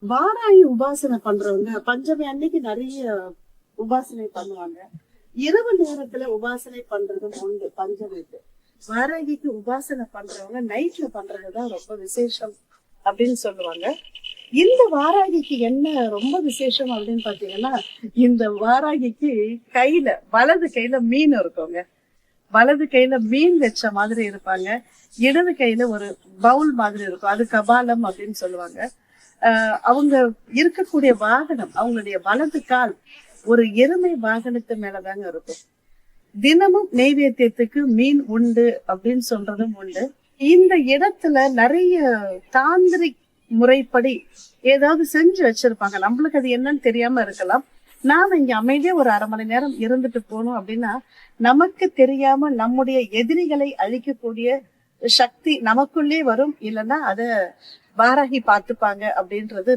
வாராகி உபாசனை பண்றவங்க பஞ்சமி அன்னைக்கு நிறைய உபாசனை பண்ணுவாங்க. இரவு நேரத்துல உபாசனை பண்றதும் உண்டு பஞ்சமிக்கு. வாராகிக்கு உபாசனை பண்றவங்க நைட்ல பண்றதுதான் ரொம்ப விசேஷம் அப்படின்னு சொல்லுவாங்க. இந்த வாராகிக்கு என்ன ரொம்ப விசேஷம் அப்படின்னு பாத்தீங்கன்னா, இந்த வாராகிக்கு கையில வலது கையில மீன் இருக்குங்க. வலது கையில மீன் வச்ச மாதிரி இருப்பாங்க. இடது கையில ஒரு பவுல் மாதிரி இருக்கும். அது கபாலம் அப்படின்னு சொல்லுவாங்க. அவங்க இருக்கக்கூடிய வாகனம், அவங்களுடைய வலது கால் ஒரு எருமை வாகனத்து மேலதாங்க இருக்கும். தினமும் நெய்வேத்தியத்துக்கு மீன் உண்டு அப்படின்னு சொல்றதும் உண்டு. இந்த இடத்துல நிறைய தாந்திரிக் முறைப்படி ஏதாவது செஞ்சு வச்சிருப்பாங்க. நம்மளுக்கு அது என்னன்னு தெரியாம இருக்கலாம். நாம இங்க அமைதியா ஒரு 1/2 மணி நேரம் இருந்துட்டு போனோம் அப்படின்னா, நமக்கு தெரியாம நம்முடைய எதிரிகளை அழிக்கக்கூடிய சக்தி நமக்குள்ளே வரும். இல்லைன்னா அத வாராகி பார்த்துப்பாங்க அப்படின்றது